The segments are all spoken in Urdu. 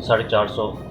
450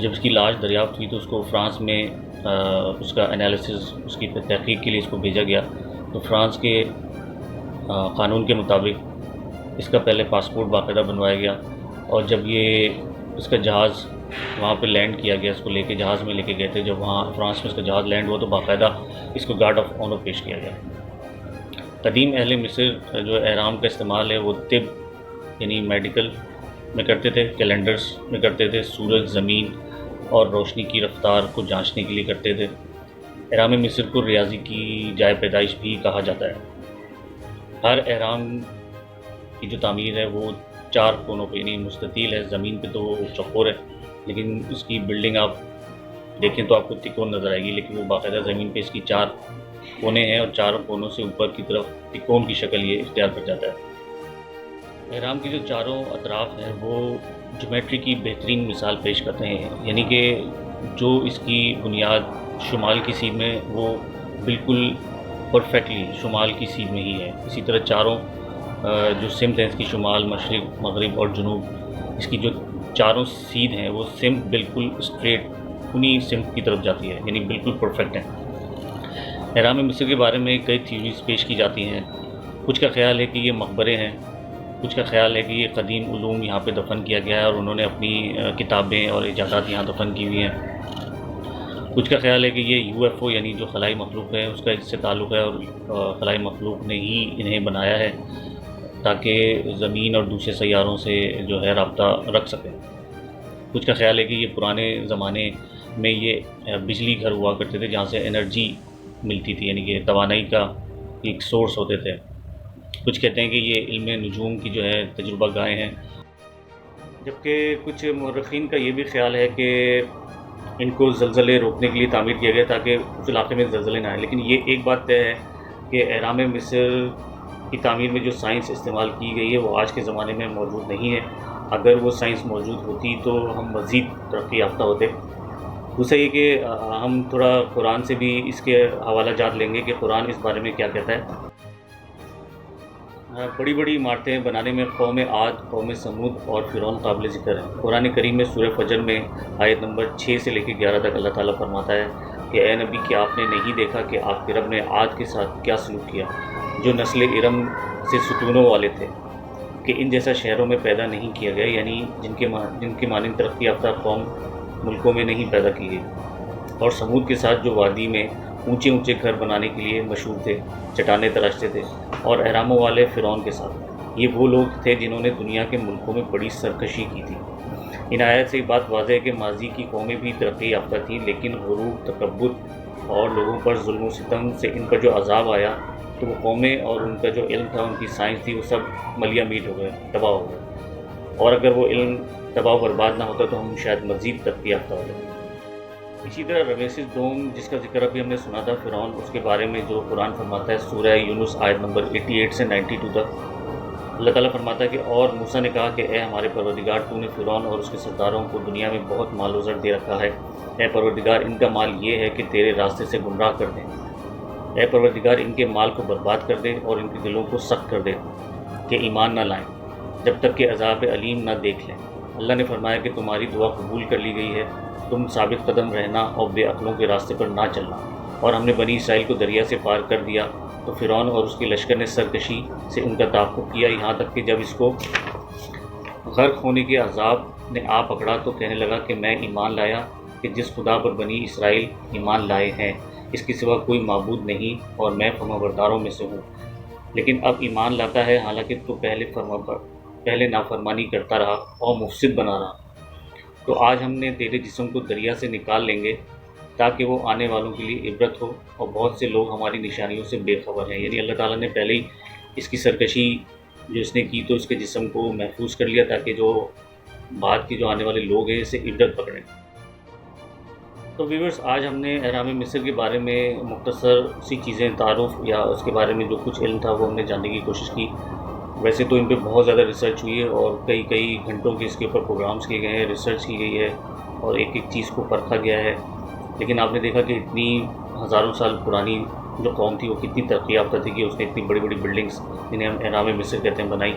جب اس کی لاش دریافت ہوئی تو اس کو فرانس میں اس کا انالیسس، اس کی تحقیق کے لیے اس کو بھیجا گیا. تو فرانس کے قانون کے مطابق اس کا پہلے پاسپورٹ باقاعدہ بنوایا گیا، اور جب یہ اس کا جہاز وہاں پہ لینڈ کیا گیا، اس کو لے کے جہاز میں لے کے گئے تھے، جب وہاں فرانس میں اس کا جہاز لینڈ ہوا تو باقاعدہ اس کو گارڈ آف آنر پیش کیا گیا. قدیم اہل مصر جو احرام کا استعمال ہے وہ طب یعنی میڈیکل میں کرتے تھے، کیلنڈرز میں کرتے تھے، سورج، زمین اور روشنی کی رفتار کو جانچنے کے لیے کرتے تھے. احرام مصر کو ریاضی کی جائے پیدائش بھی کہا جاتا ہے. ہر احرام کی جو تعمیر ہے وہ 4 کونوں پہ یعنی مستطیل ہے. زمین پہ تو وہ چوکور ہے، لیکن اس کی بلڈنگ آپ دیکھیں تو آپ کو تکون نظر آئے گی، لیکن وہ باقاعدہ زمین پہ اس کی 4 کونے ہیں، اور 4 کونوں سے اوپر کی طرف تکون کی شکل یہ اختیار کر جاتا ہے. احرام کی جو چاروں اطراف ہیں وہ جیومیٹری کی بہترین مثال پیش کرتے ہیں، یعنی کہ جو اس کی بنیاد شمال کی سیدھ میں وہ بالکل پرفیکٹلی شمال کی سیدھ میں ہی ہے. اسی طرح چاروں جو سمت ہیں اس کی، شمال، مشرق، مغرب اور جنوب، اس کی جو چاروں سیدھ ہیں وہ سمت بالکل اسٹریٹ انہی سمت کی طرف جاتی ہے، یعنی بالکل پرفیکٹ ہیں. احرام مصر کے بارے میں کئی تھیوریز پیش کی جاتی ہیں. کچھ کا خیال ہے کہ یہ مقبرے ہیں، کچھ کا خیال ہے کہ یہ قدیم علوم یہاں پہ دفن کیا گیا ہے اور انہوں نے اپنی کتابیں اور ایجادات یہاں دفن کی ہوئی ہیں. کچھ کا خیال ہے کہ یہ UFO یعنی جو خلائی مخلوق ہے اس کا اس سے تعلق ہے، اور خلائی مخلوق نے ہی انہیں بنایا ہے تاکہ زمین اور دوسرے سیاروں سے جو ہے رابطہ رکھ سکیں. کچھ کا خیال ہے کہ یہ پرانے زمانے میں یہ بجلی گھر ہوا کرتے تھے جہاں سے انرجی ملتی تھی، یعنی کہ توانائی کا ایک سورس ہوتے تھے. کچھ کہتے ہیں کہ یہ علم نجوم کی جو ہے تجربہ گاہیں ہیں، جبکہ کچھ مورخین کا یہ بھی خیال ہے کہ ان کو زلزلے روکنے کے لیے تعمیر کیا گیا تاکہ اس علاقے میں زلزلے نہ آئیں. لیکن یہ ایک بات طے ہے کہ احرام مصر کی تعمیر میں جو سائنس استعمال کی گئی ہے وہ آج کے زمانے میں موجود نہیں ہے. اگر وہ سائنس موجود ہوتی تو ہم مزید ترقی یافتہ ہوتے. دوسرا یہ کہ ہم تھوڑا قرآن سے بھی اس کے حوالہ جات لیں گے کہ قرآن اس بارے میں کیا کہتا ہے. بڑی بڑی عمارتیں بنانے میں قوم عاد، قوم سمود اور فرعون قابل ذکر ہیں. قرآن کریم میں سورہ فجر میں آیت نمبر 6 سے لے کے 11 تک اللہ تعالیٰ فرماتا ہے کہ اے نبی، کیا آپ نے نہیں دیکھا کہ آپ کے رب نے عاد کے ساتھ کیا سلوک کیا، جو نسل ارم سے ستونوں والے تھے، کہ ان جیسا شہروں میں پیدا نہیں کیا گیا، یعنی جن کے مانند ترقی یافتہ قوم ملکوں میں نہیں پیدا کی گئی. اور سمود کے ساتھ جو وادی میں اونچے اونچے گھر بنانے کے لیے مشہور تھے، چٹانیں تراشتے تھے. اور احراموں والے فرعون کے ساتھ، یہ وہ لوگ تھے جنہوں نے دنیا کے ملکوں میں بڑی سرکشی کی تھی. ان آیات سے یہ بات واضح ہے کہ ماضی کی قومیں بھی ترقی یافتہ تھیں، لیکن غرور، تکبر اور لوگوں پر ظلم و ستم سے ان پر جو عذاب آیا تو وہ قومیں اور ان کا جو علم تھا، ان کی سائنس تھی، وہ سب ملیہ میٹ ہو گئے، تباہ ہو گئے. اور اگر وہ علم تباہ و برباد نہ ہوتا تو ہم شاید مزید ترقی یافتہ ہو جاتے. اسی طرح رمیسس دوم جس کا ذکر ابھی ہم نے سنا تھا، فرعون، اس کے بارے میں جو قرآن فرماتا ہے سورہ یونس آیت نمبر 88 سے 92 تک، اللہ تعالیٰ فرماتا ہے کہ اور موسیٰ نے کہا کہ اے ہمارے پروردگار، تو نے فرعون اور اس کے سرداروں کو دنیا میں بہت مال و زر دے رکھا ہے. اے پروردگار، ان کا مال یہ ہے کہ تیرے راستے سے گمراہ کر دیں. اے پروردگار، ان کے مال کو برباد کر دے اور ان کے دلوں کو سخت کر دے کہ ایمان نہ لائیں جب تک کہ عذاب علیم نہ دیکھ لیں. اللہ نے فرمایا کہ تمہاری دعا قبول کر لی گئی ہے، تم ثابت قدم رہنا اور بے عقلوں کے راستے پر نہ چلنا. اور ہم نے بنی اسرائیل کو دریا سے پار کر دیا تو فرعون اور اس کے لشکر نے سرکشی سے ان کا تعاقب کیا، یہاں تک کہ جب اس کو غرق ہونے کے عذاب نے آ پکڑا تو کہنے لگا کہ میں ایمان لایا کہ جس خدا پر بنی اسرائیل ایمان لائے ہیں اس کے سوا کوئی معبود نہیں، اور میں فرمانبرداروں میں سے ہوں. لیکن اب ایمان لاتا ہے حالانکہ تو پہلے نافرمانی کرتا رہا اور مفسد بنا رہا. تو آج ہم نے تیرے جسم کو دریا سے نکال لیں گے تاکہ وہ آنے والوں کے لیے عبرت ہو، اور بہت سے لوگ ہماری نشانیوں سے بے خبر ہیں. یعنی اللہ تعالیٰ نے پہلے ہی اس کی سرکشی جو اس نے کی تو اس کے جسم کو محفوظ کر لیا تاکہ جو بعد کے جو آنے والے لوگ ہیں اسے عبرت پکڑیں. تو ویورز، آج ہم نے احرام مصر کے بارے میں مختصر سی چیزیں، تعارف یا اس کے بارے میں جو کچھ علم تھا وہ ہم نے جاننے کی کوشش کی. ویسے تو ان پہ بہت زیادہ ریسرچ ہوئی ہے اور کئی گھنٹوں کے اس کے اوپر پروگرامز کیے گئے ہیں، ریسرچ کی گئی ہے اور ایک چیز کو پرکھا گیا ہے. لیکن آپ نے دیکھا کہ اتنی ہزاروں سال پرانی جو قوم تھی وہ کتنی ترقی یافتہ تھی کہ اس نے اتنی بڑی بڑی بلڈنگز جنہیں ہم احرام مصر کہتے ہیں بنائی.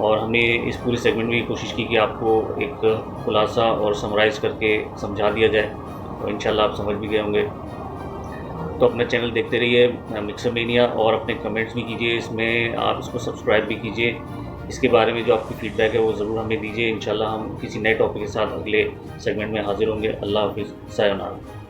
اور ہم نے اس پورے سیگمنٹ میں یہ کوشش کی کہ آپ کو ایک خلاصہ اور سمرائز کر کے سمجھا دیا جائے، اور انشاءاللہ آپ سمجھ بھی گئے ہوں گے۔ تو اپنا چینل دیکھتے رہیے مکسر مینیا، اور اپنے کمنٹس بھی کیجیے، اس میں آپ اس کو سبسکرائب بھی کیجیے۔ اس کے بارے میں جو آپ کی فیڈ بیک ہے وہ ضرور ہمیں دیجیے۔ انشاءاللہ ہم کسی نئے ٹاپک کے ساتھ اگلے سیگمنٹ میں حاضر ہوں گے۔ اللہ حافظ، سایونارا۔